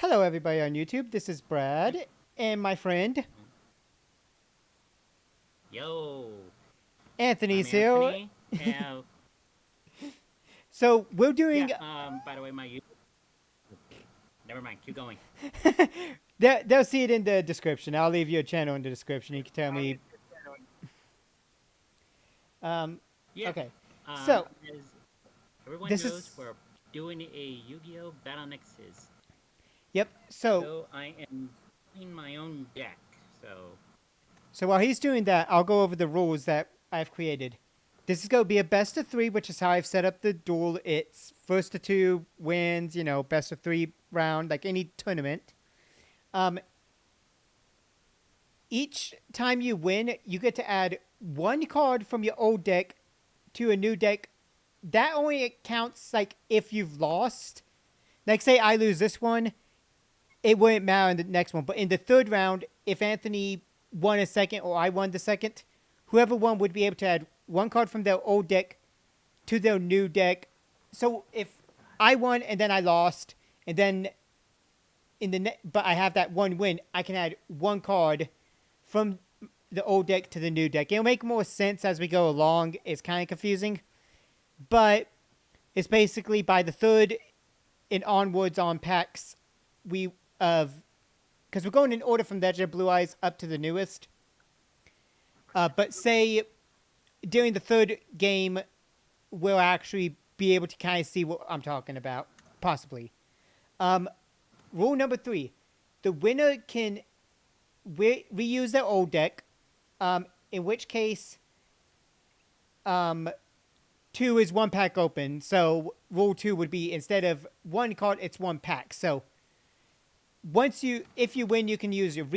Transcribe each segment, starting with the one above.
Hello, everybody on YouTube. This is Brad and my friend Yo, I'm Anthony's here. Anthony. Have So we're yeah. doing. By the way, my YouTube. Never mind. Keep going. They'll see it in the description. I'll leave your channel in the description. You can tell me. Um, Yeah. okay. Um, So as everyone this knows, is. we're doing a Yu-Gi-Oh! Battle Nexus. Yep. So So I am in my own deck. So so while he's doing that, I'll go over the rules that I've created. This is going to be a best of three, which is how I've set up the duel. It's first to two wins. Best of three round, like any tournament. Um, each time you win, you get to add one card from your old deck to a new deck. That only counts like if you've lost. Like say I lose this one, it wouldn't matter in the next one. But in the third round, if Anthony won a second or I won the second, whoever won would be able to add one card from their old deck to their new deck. So if I won and then I lost, and then but I have that one win, I can add one card from the old deck to the new deck. It'll make more sense as we go along. It's kind of confusing, but it's basically by the third and onwards on packs, we because we're going in order from Legend of Blue Eyes up to the newest. But say during the third game, we'll actually be able to kind of see what I'm talking about, possibly. Um, Rule number 3: the winner can reuse their old deck. In which case, um, 2 is one pack open. So rule 2 would be instead of one card, it's one pack. So if you win, you can use your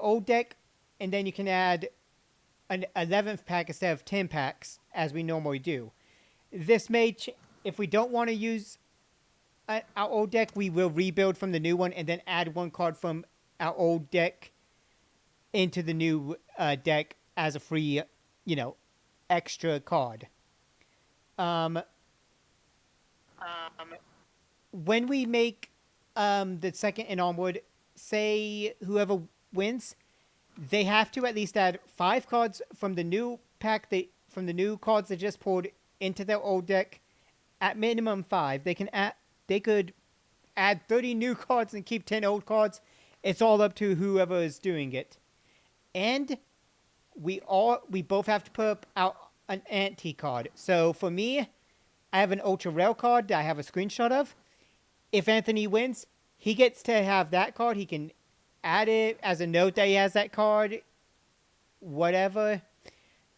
old deck, and then you can add an 11th pack instead of 10 packs as we normally do. This may if we don't want to use our old deck, we will rebuild from the new one and then add one card from our old deck into the new deck as a free, extra card. Um, when we make the second and onward, say whoever wins, they have to at least add 5 cards from the new pack from the new cards they just pulled into their old deck. At minimum 5, they could add 30 new cards and keep 10 old cards. It's all up to whoever is doing it. And we both have to put up an ante card. So for me, I have an ultra rare card that I have a screenshot of. If Anthony wins, he gets to have that card. He can add it as a note that he has that card. Whatever.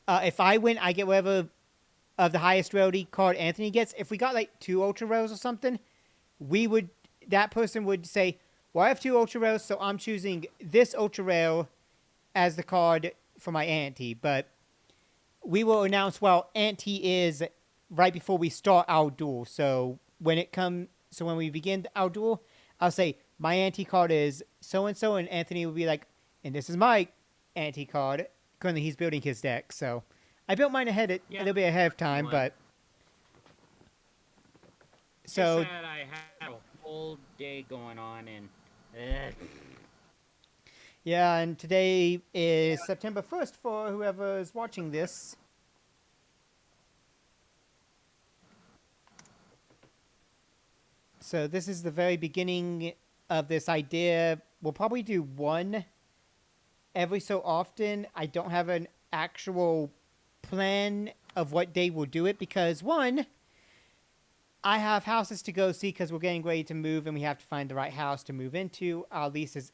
If I win, I get whatever of the highest rarity card Anthony gets. If we got like 2 ultra rares or something, that person would say, well, I have 2 ultra rares, so I'm choosing this ultra rare as the card for my ante. But we will announce ante is right before we start our duel. So when we begin our duel, I'll say my ante card is so and so, and Anthony will be like, and this is my ante card. Currently, he's building his deck, so I built mine a little bit ahead of time, but so just that I had a whole day going on, and yeah. And today is September 1st for whoever is watching this. So this is the very beginning of this idea. We'll probably do one every so often. I don't have an actual plan of what day we'll do it because, one, I have houses to go see because we're getting ready to move and we have to find the right house to move into. Our lease is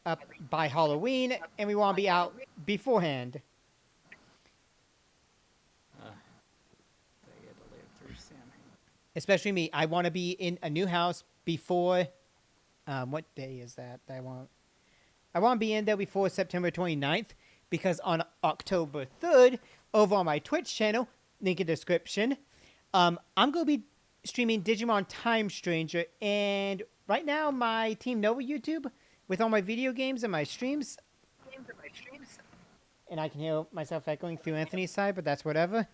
up by Halloween and we want to be out beforehand. I had to live through Samhain. Especially me. I want to be in a new house before. What day is that? I want to be in there before September 29th because on October 3rd, over on my Twitch channel, link in the description, I'm going to be streaming Digimon Time Stranger. And right now, my Team Nova YouTube, with all my video games and my streams, and I can hear myself echoing through Anthony's side, but that's whatever.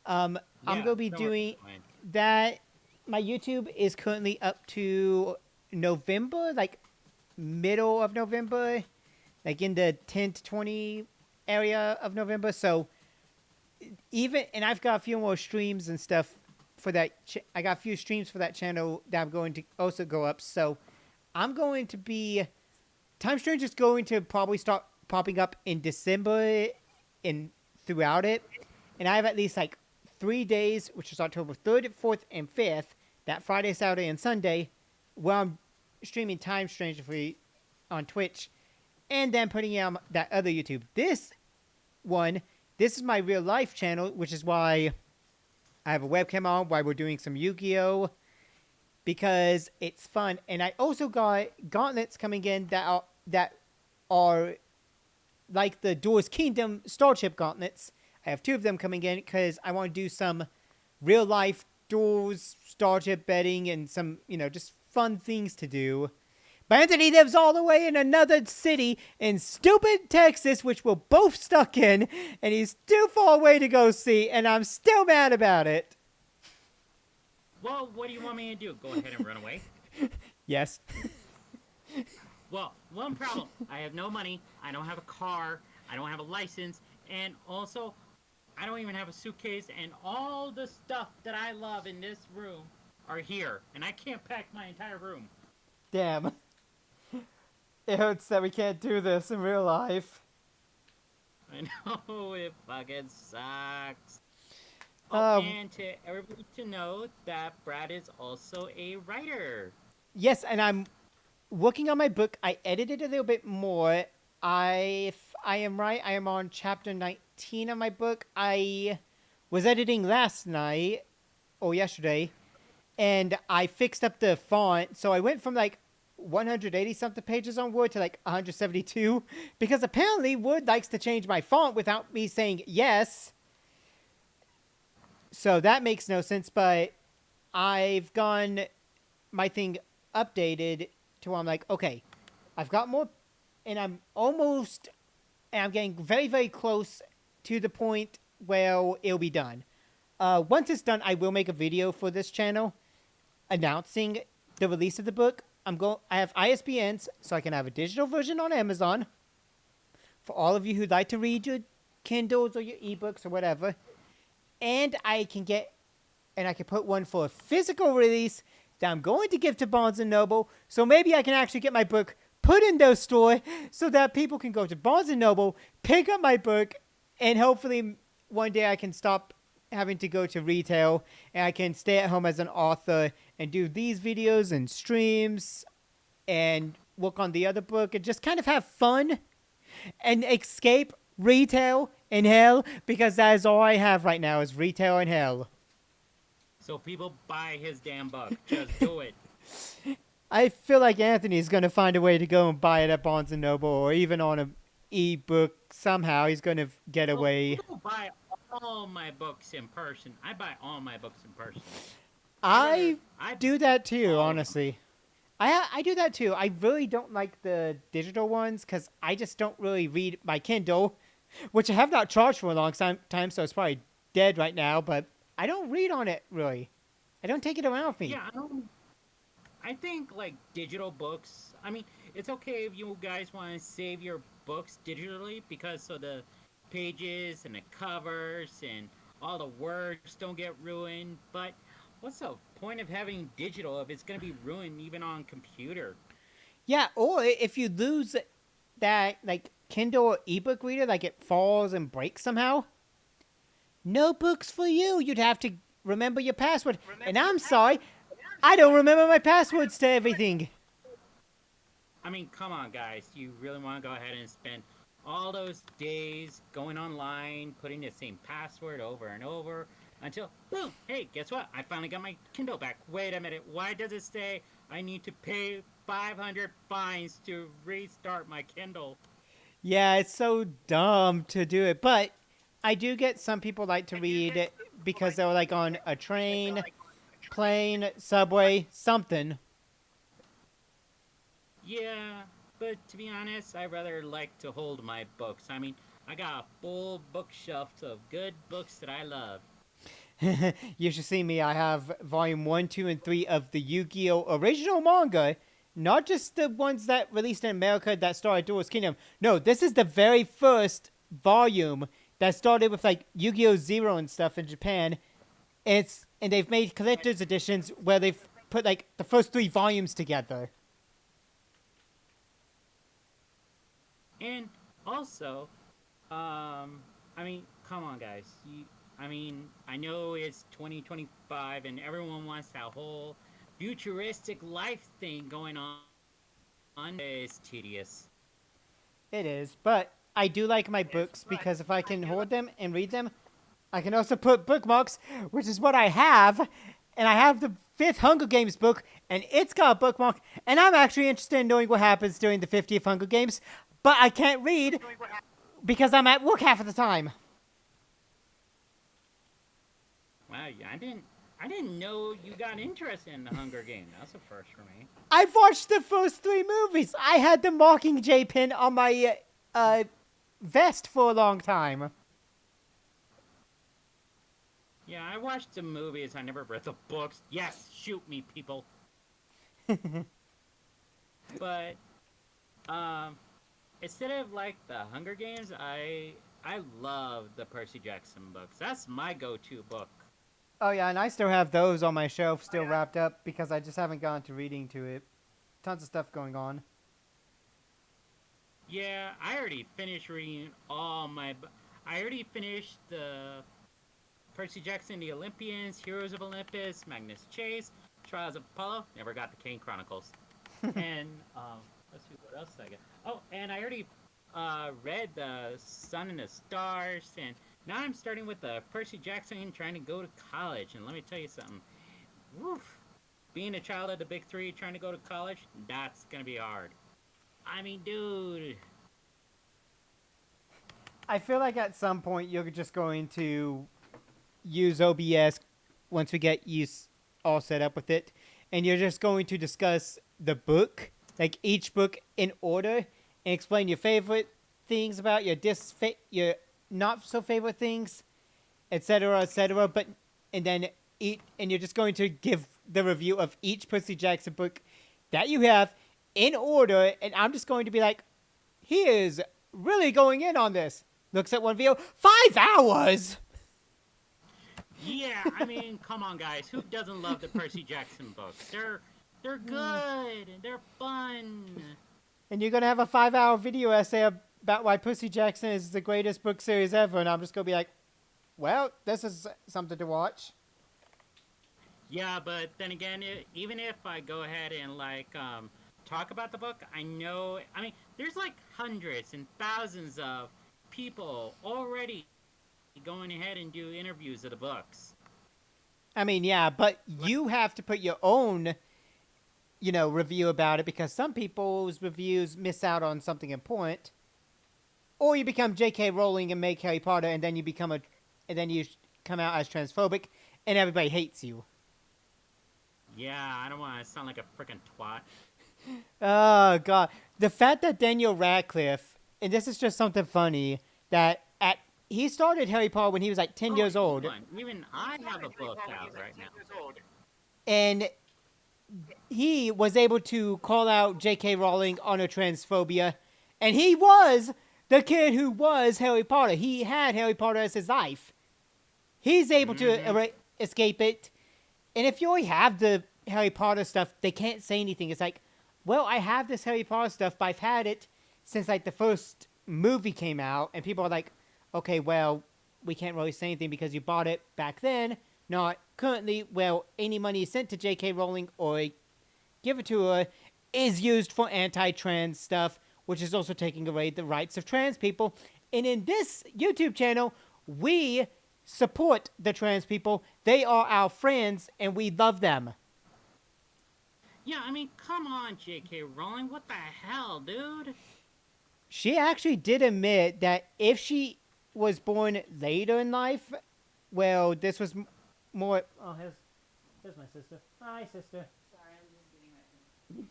I'm going to be doing that. My YouTube is currently up to November, like middle of November, like in the 10 to 20 area of November. So even, and I've got a few more streams and stuff for that. I got a few streams for that channel that I'm going to also go up. So I'm going to be, Time Strange is going to probably start popping up in December and throughout it. And I have at least like 3 days, which is October 3rd, 4th, and 5th, that Friday, Saturday, and Sunday, where I'm streaming Time Strange free on Twitch and then putting it on that other YouTube. One, this is my real life channel, which is why I have a webcam on, why we're doing some Yu-Gi-Oh! Because it's fun. And I also got gauntlets coming in that are like the Doors Kingdom Starship gauntlets. I have two of them coming in because I want to do some real life Doors Starship betting and some, just fun things to do. But Anthony lives all the way in another city in stupid Texas, which we're both stuck in, and he's too far away to go see, and I'm still mad about it. Well, what do you want me to do? Go ahead and run away? Yes. Well, one problem. I have no money. I don't have a car. I don't have a license. And also, I don't even have a suitcase. And all the stuff that I love in this room are here. And I can't pack my entire room. Damn. It hurts that we can't do this in real life. I know, it fucking sucks. Oh, and to everybody to know that Brad is also a writer. Yes, and I'm working on my book. I edited a little bit more. If I am right, I am on chapter 19 of my book. I was editing last night, or yesterday, and I fixed up the font. So I went from like 180 something pages on Word to like 172, because apparently Word likes to change my font without me saying yes. So that makes no sense, but I've gone my thing updated to where I'm like, okay, I've got more, and I'm getting very, very close to the point where it'll be done. Once it's done, I will make a video for this channel announcing the release of the book. I have ISBNs, so I can have a digital version on Amazon for all of you who'd like to read your Kindles or your ebooks or whatever. And I can put one for a physical release that I'm going to give to Barnes & Noble. So maybe I can actually get my book put in their store so that people can go to Barnes & Noble, pick up my book, and hopefully one day I can stop having to go to retail and I can stay at home as an author and do these videos and streams and work on the other book and just kind of have fun and escape retail and hell, because that is all I have right now is retail and hell. So people buy his damn book. Just do it. I feel like Anthony's going to find a way to go and buy it at Barnes & Noble or even on an ebook somehow. He's going to get away. I don't buy all my books in person. I buy all my books in person. I do that too, honestly. I do that too. I really don't like the digital ones because I just don't really read my Kindle, which I have not charged for a long time, so it's probably dead right now, but I don't read on it, really. I don't take it around with me. Yeah, I think, like, digital books, I mean, it's okay if you guys want to save your books digitally because so the pages and the covers and all the words don't get ruined, but what's the point of having digital if it's going to be ruined even on computer? Yeah, or if you lose that, like, Kindle or ebook reader, like it falls and breaks somehow, no books for you. You'd have to remember your password. And I'm sorry, I don't remember my passwords to everything. I mean, come on, guys. You really want to go ahead and spend all those days going online, putting the same password over and over until, boom, hey, guess what? I finally got my Kindle back. Wait a minute. Why does it say I need to pay 500 fines to restart my Kindle? Yeah, it's so dumb to do it. But I do get some people like to read it because they're like on a train, plane, subway, something. Yeah, but to be honest, I rather like to hold my books. I mean, I got a full bookshelf of good books that I love. You should see me. I have volume 1, 2, and 3 of the Yu-Gi-Oh! Original manga not just the ones that released in America that started Duel's Kingdom. No, this is the very first volume that started with like Yu-Gi-Oh! Zero and stuff in Japan. And they've made collector's editions where they've put like the first three volumes together. And also, I mean, come on, guys. I mean, I know it's 2025 and everyone wants that whole futuristic life thing going on. It's tedious. It is, but I do like my books because if I can hoard them and read them, I can also put bookmarks, which is what I have. And I have the fifth Hunger Games book, and it's got a bookmark. And I'm actually interested in knowing what happens during the 50th Hunger Games, but I can't read because I'm at work half of the time. Wow, yeah, I didn't know you got interested in the Hunger Games. That's a first for me. I've watched the first three movies. I had the Mockingjay pin on my vest for a long time. Yeah, I watched the movies. I never read the books. Yes, shoot me, people. But instead of like the Hunger Games, I love the Percy Jackson books. That's my go-to book. Oh yeah, and I still have those on my shelf, still wrapped up because I just haven't gone to reading to it. Tons of stuff going on. Yeah, I already finished reading all my. I already finished the Percy Jackson, The Olympians, Heroes of Olympus, Magnus Chase, Trials of Apollo. Never got the Kane Chronicles. And let's see what else I got. Oh, and I already read the Sun and the Stars, and now I'm starting with the Percy Jackson trying to go to college. And let me tell you something. Woof. Being a child of the big three trying to go to college, that's gonna be hard. I mean, dude. I feel like at some point you're just going to use OBS once we get you all set up with it, and you're just going to discuss the book, like each book in order, and explain your favorite things about your not so favorite things, etc., etc. But and then and you're just going to give the review of each Percy Jackson book that you have in order, and I'm just going to be like, he is really going in on this. Looks at one video, 5 hours. Yeah, I mean, come on, guys. Who doesn't love the Percy Jackson books? They're good and they're fun. And you're gonna have a 5 hour video essay about why Percy Jackson is the greatest book series ever, and I'm just gonna be like, well, this is something to watch. Yeah, but then again, even if I go ahead and like talk about the book, I know. I mean, there's like hundreds and thousands of people already going ahead and do interviews of the books. I mean, yeah, but you have to put your own, review about it because some people's reviews miss out on something important. Or you become J.K. Rowling and make Harry Potter, and then you come out as transphobic, and everybody hates you. Yeah, I don't want to sound like a freaking twat. Oh god, the fact that Daniel Radcliffe, and this is just something funny, that he started Harry Potter when he was like 10 years old. Even I have a book out right now. And he was able to call out J.K. Rowling on her transphobia. And he was the kid who was Harry Potter. He had Harry Potter as his life. He's able to escape it. And if you already have the Harry Potter stuff, they can't say anything. It's like, well, I have this Harry Potter stuff, but I've had it since like the first movie came out. And people are like, okay, well, we can't really say anything because you bought it back then, not currently. Well, any money sent to J.K. Rowling or give it to her is used for anti-trans stuff, which is also taking away the rights of trans people. And in this YouTube channel, we support the trans people. They are our friends, and we love them. Yeah, I mean, come on, J.K. Rowling. What the hell, dude? She actually did admit that if she was born later in life, well, this was more... Oh, here's my sister. Hi, sister. Sorry, I'm just getting ready.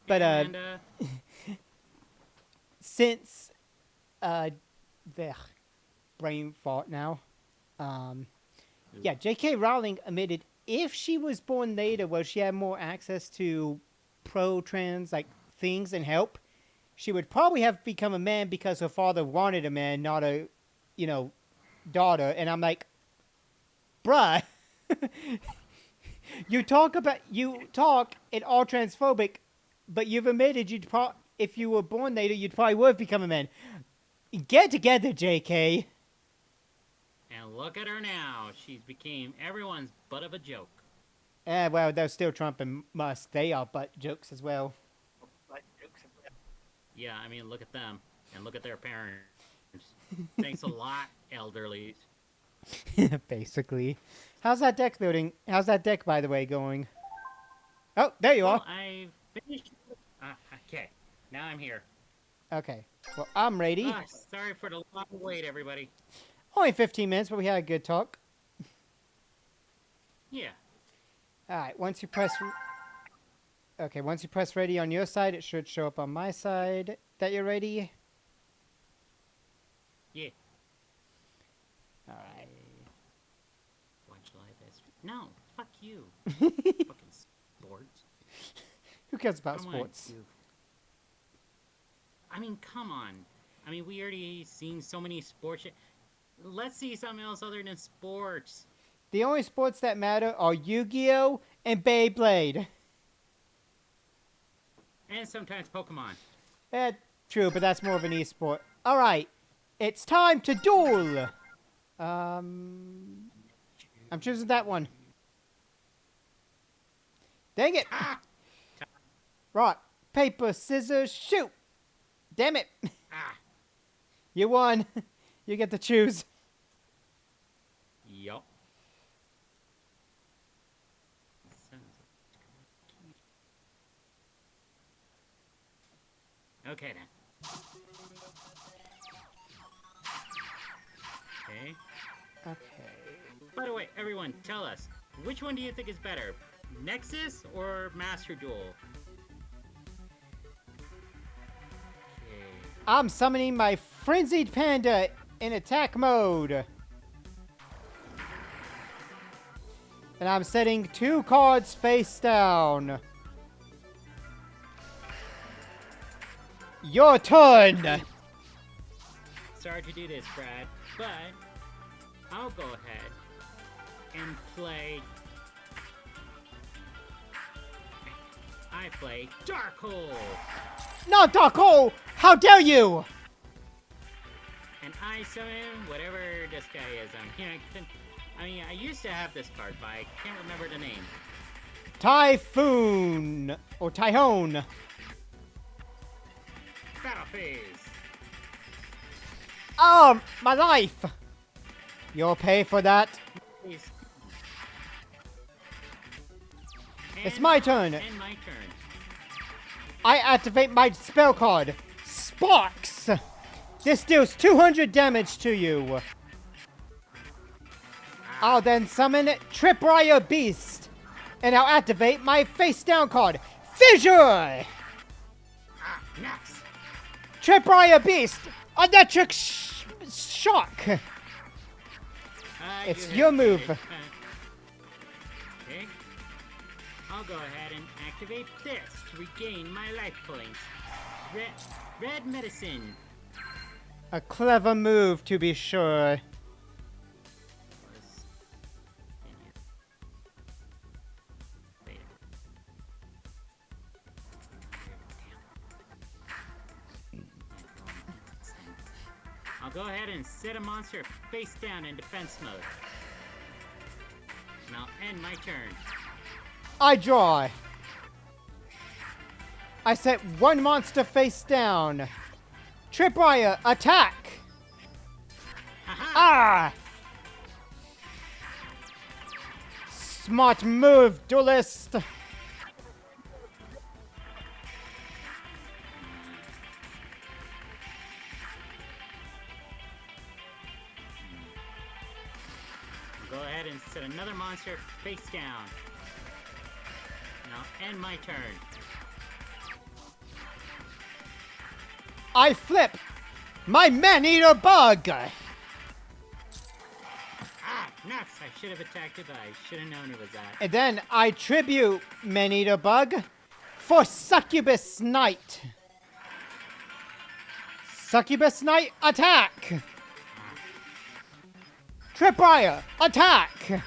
But, since, the brain fart now, yeah, J.K. Rowling admitted if she was born later, well, she had more access to pro-trans like things and help, she would probably have become a man because her father wanted a man, not a, you know, daughter. And I'm like, bruh, you talk and all transphobic, but you've admitted if you were born later, you'd probably would have become a man. Get together, JK. And look at her now. She's became everyone's butt of a joke. Well, there's still Trump and Musk. They are butt jokes as well. Yeah, I mean, look at them. And look at their parents. Thanks a lot, elderly. Basically. How's that deck building? How's that deck, by the way, going? Oh, there you are. I finished. Okay, now I'm here. Okay. Well, I'm ready. Sorry for the long wait, everybody. Only 15 minutes, but we had a good talk. Yeah. Alright, once you press ready on your side, it should show up on my side that you're ready. Yeah. Alright. Watch live as... No, fuck you. Fucking sports. Who cares about Come on, sports? you. I mean, come on. I mean, we already seen so many sports. Let's see something else other than sports. The only sports that matter are Yu-Gi-Oh! And Beyblade. And sometimes Pokemon. True, but that's more of an e-sport. Alright, it's time to duel! I'm choosing that one. Dang it! Rock, paper, scissors, shoot! Damn it! Ah. You won. You get to choose. Yup. Okay then. Okay. Okay. By the way, everyone, tell us, which one do you think is better? Nexus or Master Duel? Okay. I'm summoning my Frenzied Panda in attack mode. And I'm setting 2 cards face down. Your turn! Sorry to do this, Brad, but I'll go ahead and play... I play Dark Hole! Not Dark Hole! How dare you! And I summon whatever this guy is. I used to have this card, but I can't remember the name. Typhoon! Or Tyhone. Battle Phase! Oh, my life! You'll pay for that. Phase. It's my turn. And my turn. I activate my spell card, Sparks! This deals 200 damage to you. I'll then summon Tripwire Beast, and I'll activate my face-down card, Fissure! Next! Tripwire Beast, Electric Shock! It's your move. Okay. I'll go ahead and activate this to regain my life points. Red medicine. A clever move, to be sure. I'll go ahead and set a monster face down in defense mode. And I'll end my turn. I draw. I set 1 monster face down. Tripwire, attack! Aha! Ah! Smart move, duelist! Go ahead and set another monster face down. And I'll end my turn. I flip! My man-eater bug! Ah, nuts! I should have attacked it, but I should have known it was that. And then I tribute man-eater bug, for Succubus Knight. Succubus Knight, attack! Tripwire, attack!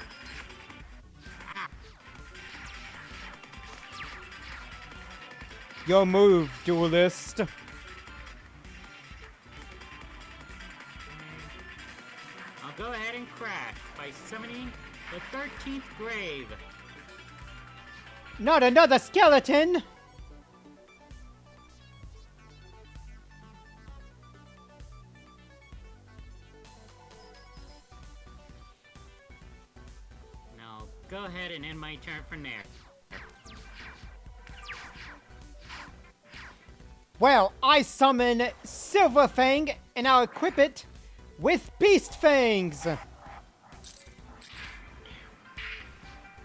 Your move, duelist. I'll go ahead and crash by summoning the 13th grave. Not another skeleton! Now, go ahead and end my turn from there. Well, I summon Silver Fang, and I'll equip it with Beast Fangs.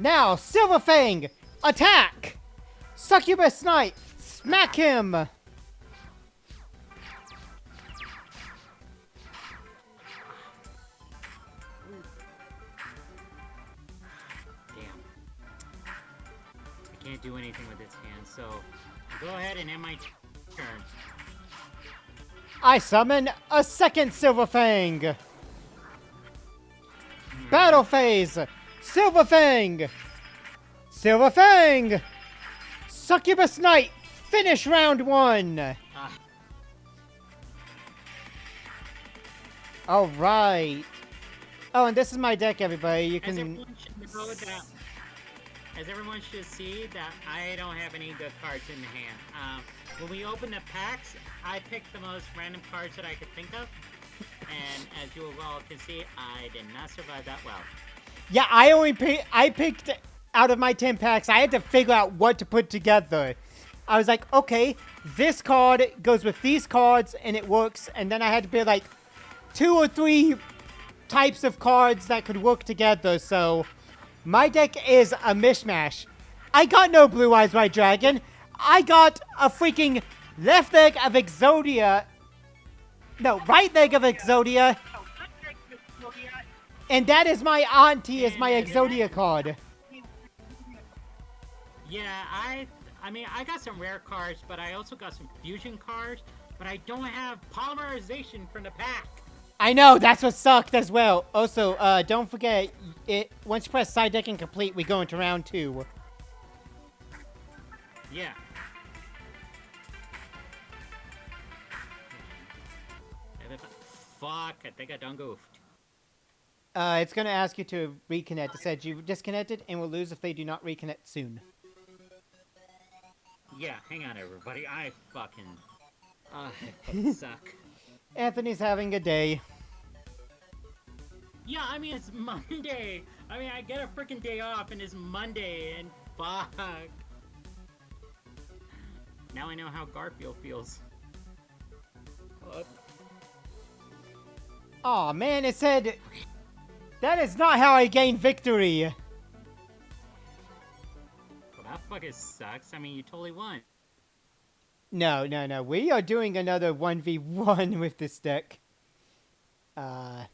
Now, Silver Fang, attack! Succubus Knight, smack him! Damn. I can't do anything with this hand, so go ahead and end my turn. I summon a second Silver Fang. Battle phase, Silver Fang! Silver Fang! Succubus Knight, finish round 1! Alright. Oh, and this is my deck, everybody. You As can... everyone should know that, as everyone should see, that I don't have any good cards in the hand. When we open the packs, I picked the most random cards that I could think of. And as you all can see, I did not survive that well. Yeah, I picked out of my 10 packs. I had to figure out what to put together. I was like, okay, this card goes with these cards and it works. And then I had to be like 2 or 3 types of cards that could work together. So my deck is a mishmash. I got no Blue Eyes White Dragon. I got a freaking left leg of Exodia. No, right leg of Exodia. And that is my auntie is my Exodia card. Yeah, I mean, I got some rare cards, but I also got some fusion cards, but I don't have polymerization from the pack. I know, that's what sucked as well. Also, don't forget, once you press side decking complete, we go into round 2. Yeah. Fuck, I think I done goofed. It's gonna ask you to reconnect. It said you disconnected and will lose if they do not reconnect soon. Yeah, hang on everybody, I fucking suck. Anthony's having a day. Yeah, I mean, it's Monday. I mean, I get a freaking day off and it's Monday and fuck. Now I know how Garfield feels. Aw, man, it said... That is not how I gain victory. Well, that fucking sucks. I mean, you totally won. No. We are doing another 1v1 with this deck. And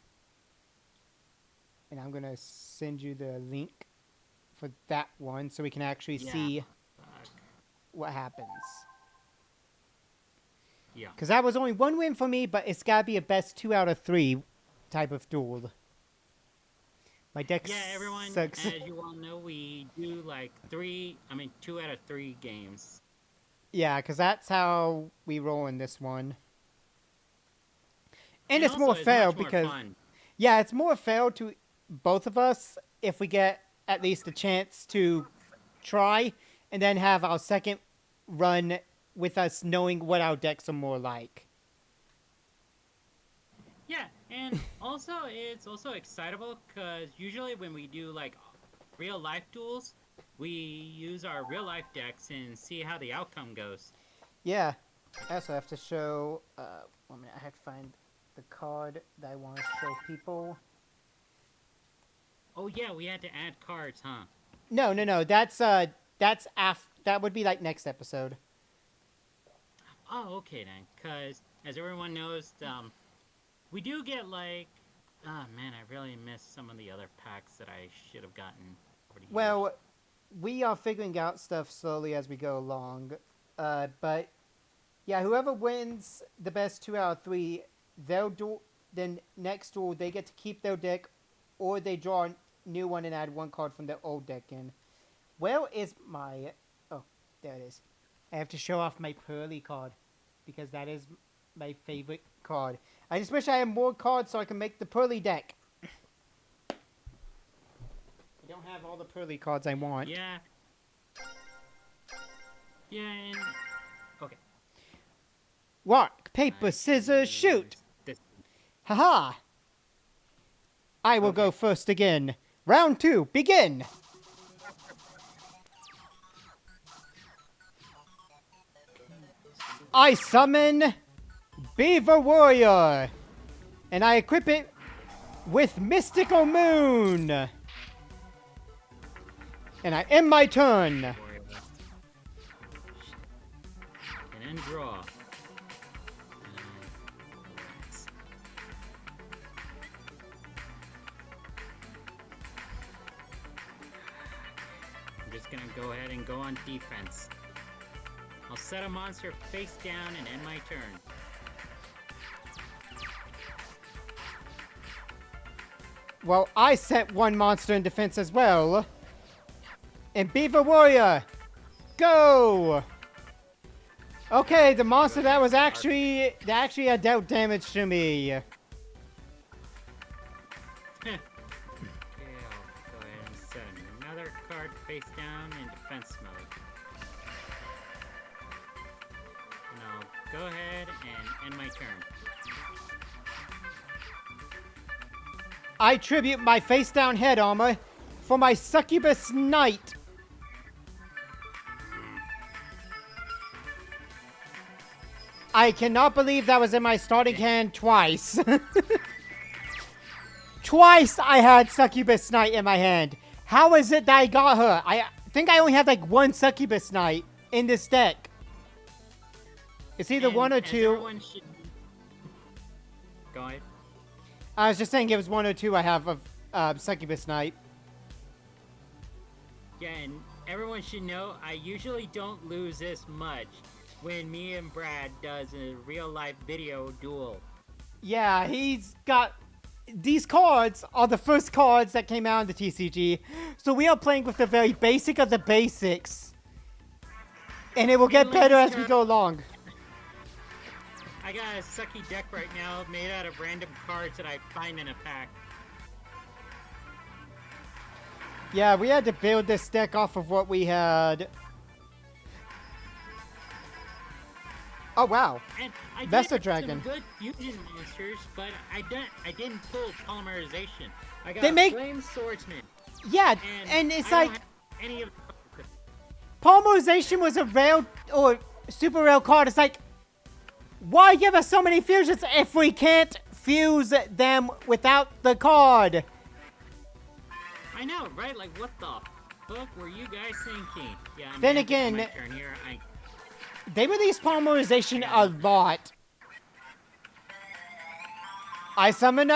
I'm gonna send you the link for that one so we can actually see what happens. Yeah. Because that was only 1 win for me, but it's gotta be a best 2 out of 3 type of duel. My deck Yeah, everyone, sucks. as you all know, we do like 2 out of 3 games. Yeah, because that's how we roll in this one. And it's also, more fair much more because... fun. Yeah, it's more fair to both of us if we get at least a chance to try and then have our second run with us knowing what our decks are more like. Yeah, and also it's also excitable because usually when we do like real life duels, we use our real life decks and see how the outcome goes. Yeah, I also have to show. 1 minute, I have to find the card that I want to show people. Oh yeah, we had to add cards, huh? No. That would be like next episode. Oh, okay then. Because as everyone knows, we do get like, oh man, I really miss some of the other packs that I should have gotten over the years. Well, we are figuring out stuff slowly as we go along. But yeah, whoever wins the best 2 out of 3, they'll do. Then next duel, they get to keep their deck, or they draw a new one and add 1 card from their old deck in. Where is my? Oh, there it is. I have to show off my Pearly card because that is my favorite card. I just wish I had more cards so I can make the Pearly deck. I don't have all the Pearly cards I want. Yeah. Yeah, and... Okay. Rock, paper, scissors, shoot! Haha! I will go first again. Round 2, begin! I summon Beaver Warrior, and I equip it with Mystical Moon. And I end my turn. And then draw. I'm just gonna go ahead and go on defense. I'll set a monster face down and end my turn. Well, I set 1 monster in defense as well. And Beaver Warrior, go! Okay, the monster that actually dealt damage to me. Okay, I'll go ahead and set another card face down in defense mode. And I'll go ahead and end my turn. I tribute my face down head armor for my Succubus Knight. I cannot believe that was in my starting hand twice. Twice I had Succubus Knight in my hand. How is it that I got her? I think I only had like 1 Succubus Knight in this deck. It's either 1 or 2. Go ahead. I was just saying it was 1 or 2 I have of Succubus Knight. Yeah, and everyone should know I usually don't lose this much when me and Brad does a real-life video duel. Yeah, he's got... These cards are the first cards that came out in the TCG, so we are playing with the very basic of the basics. And it will get better as we go along. I got a sucky deck right now made out of random cards that I find in a pack. Yeah, we had to build this deck off of what we had. Oh, wow. And I That's did a dragon. some good fusion monsters, but I didn't pull polymerization. I got They make- Flame Swordsman. Yeah, and it's I like... don't have any of Polymerization was a rare or super rare card. It's like, why give us so many fusions if we can't fuse them without the card? I know, right? Like, what the fuck were you guys thinking? Yeah, I'm Then gonna get to again, my turn here. they release polymerization a lot. I summon,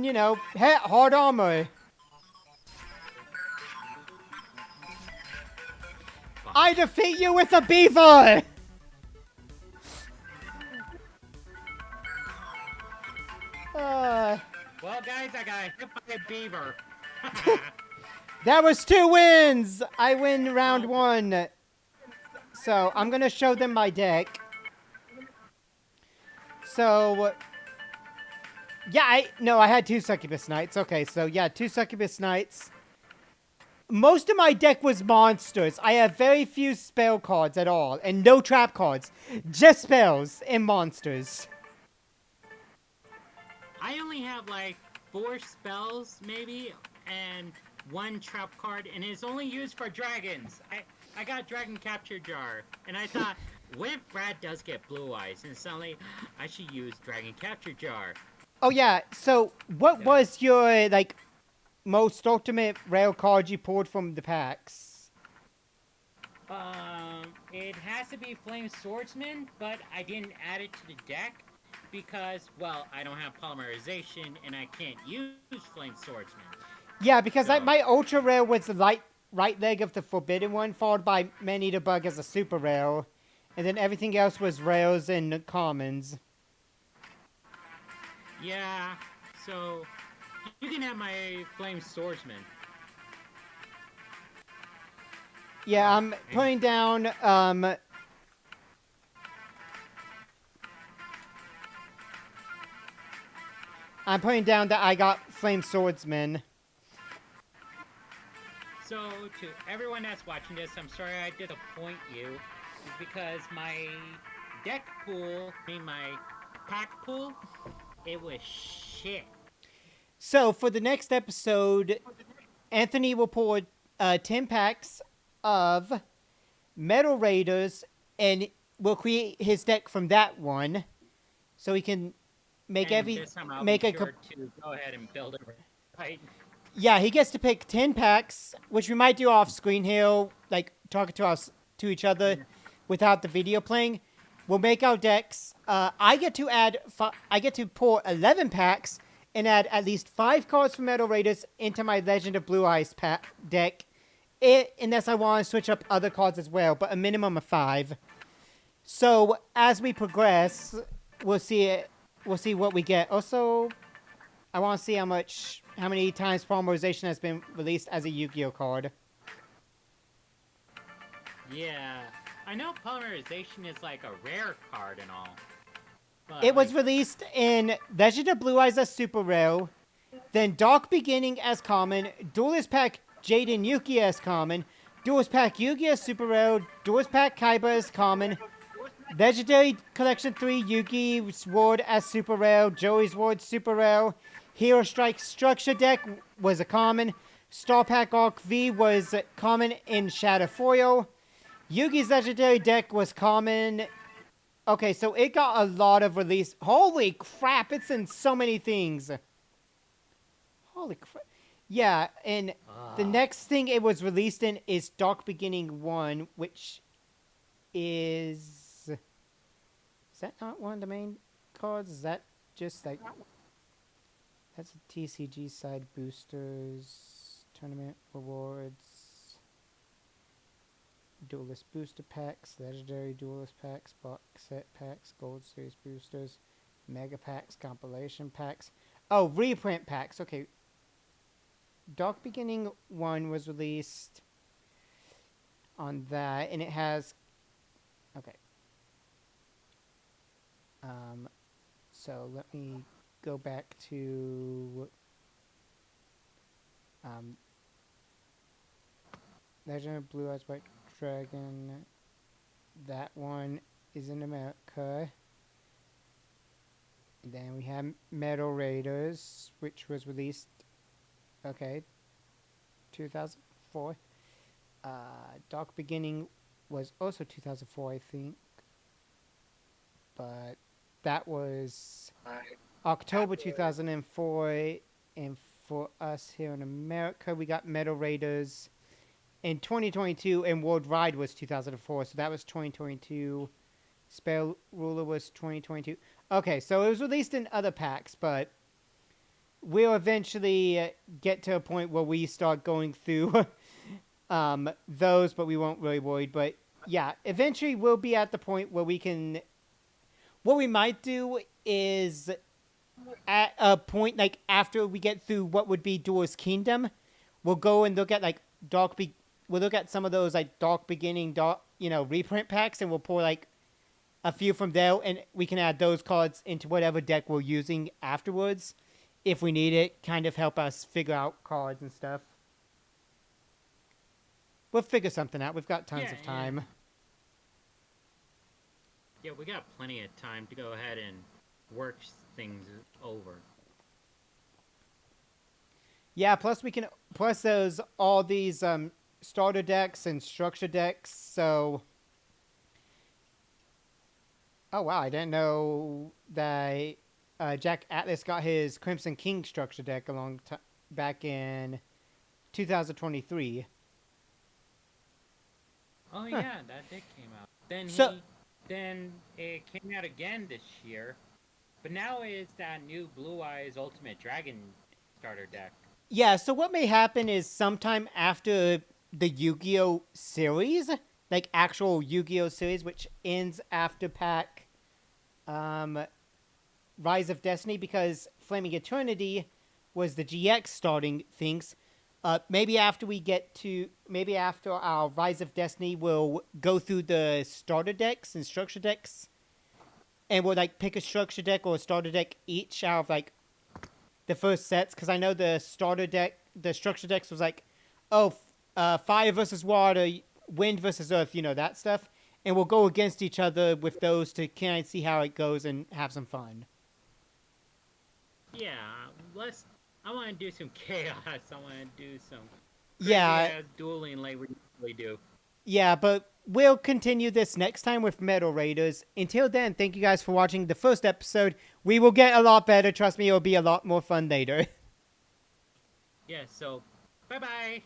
you know, hard armor. I defeat you with a beaver! Well, guys, I got hit by a beaver. That was 2 wins! I win round 1. So, I'm gonna show them my deck. So, yeah, I had 2 Succubus Knights. Okay, so yeah, 2 Succubus Knights. Most of my deck was monsters. I have very few spell cards at all, and no trap cards. Just spells and monsters. I only have like 4 spells, maybe, and 1 trap card, and it's only used for dragons. I got Dragon Capture Jar, and I thought, what if Brad does get blue eyes? And suddenly, I should use Dragon Capture Jar. Oh yeah, so what was your, like, most ultimate rare card you pulled from the packs? It has to be Flame Swordsman, but I didn't add it to the deck because, well, I don't have polymerization and I can't use Flame Swordsman. Yeah, because So my ultra rare was the right leg of the forbidden one, followed by Man Eater Bug as a super rare, and then everything else was rares and commons. yeah, so you can have my flame swordsman. Yeah, Oh, I'm and putting down. I'm putting down that I got Flame Swordsman. so to everyone that's watching this, I'm sorry I disappoint you, is because my deck pool, I mean my pack pool, it was shit. So for the next episode, Anthony will pull 10 packs of Metal Raiders, and we'll create his deck from that one, so he can make And this time I'll be make a. sure to go ahead and build it right. Yeah, he gets to pick 10 packs, which we might do off screen here, like talking to us to each other without the video playing. We'll make our decks. I get to I get to pull 11 packs and add at least 5 cards from Metal Raiders into my Legend of Blue Eyes deck. Unless I want to switch up other cards as well, but a minimum of 5. So as we progress, we'll see it. We'll see what we get. Also, I want to see how many times Polymerization has been released as a Yu-Gi-Oh card. Yeah, I know polymerization is like a rare card and all, but It was like, released in Legend of Blue Eyes as Super Rare, then Dark Beginning as common, Duelist Pack Jaden Yuki as common, Duelist Pack Yugi as Super Rare, Duelist Pack Kaiba as common, Legendary Collection 3 Yugi's Ward as Super Rare, Joey's Ward Super Rare, Hero Strike Structure Deck was a common, Star Pack Arc V was common in Shadow Foil, Yugi's Legendary Deck was common. Okay, so it got a lot of release. Holy crap, it's in so many things. Holy crap. Yeah, and the next thing it was released in is Dark Beginning 1, which is. Is that not one of the main cards? Is that just like. That's a TCG side boosters, tournament rewards, duelist booster packs, legendary duelist packs, box set packs, gold series boosters, mega packs, compilation packs. Oh, reprint packs. Okay. Dark Beginning 1 was released on that, and it has. Okay. So let me go back to Legend of Blue Eyes White Dragon. That one is in America. And then we have Metal Raiders, which was released, 2004. Dark Beginning was also 2004, I think. But that was October 2004. And for us here in America, we got Metal Raiders in 2022, and Worldwide was 2004, so that was 2022. Spell Ruler was 2022. Okay, so it was released in other packs, but we'll eventually get to a point where we start going through those, but we won't really worry. But yeah, eventually we'll be at the point where we can. What we might do is at a point like after we get through what would be Duelist Kingdom, we'll go and look at like we'll look at some of those like Dark Beginning, reprint packs, and we'll pull like a few from there, and we can add those cards into whatever deck we're using afterwards, if we need it. Kind of help us figure out cards and stuff. We'll figure something out. We've got tons of time. Yeah, we got plenty of time to go ahead and work things over. Yeah, plus those all these starter decks and structure decks. So, oh wow, I didn't know that Jack Atlas got his Crimson King structure deck back in 2023. Oh yeah, that did came out. Then it came out again this year, but now it's that new Blue Eyes Ultimate Dragon starter deck. Yeah, so what may happen is sometime after the Yu-Gi-Oh series, like actual Yu-Gi-Oh series, which ends after pack um, Rise of Destiny, because Flaming Eternity was the GX starting things. Maybe after our Rise of Destiny, we'll go through the starter decks and structure decks, and we'll like pick a structure deck or a starter deck each out of like the first sets, because I know the structure decks was like, oh, fire versus water, wind versus earth, that stuff, and we'll go against each other with those to kind of see how it goes and have some fun. Yeah, let's. I want to do some chaos. I want to do some crazy Yeah, ass dueling like we usually do. yeah, but we'll continue this next time with Metal Raiders. Until then, thank you guys for watching the first episode. We will get a lot better. Trust me, it'll be a lot more fun later. Yeah, so bye bye.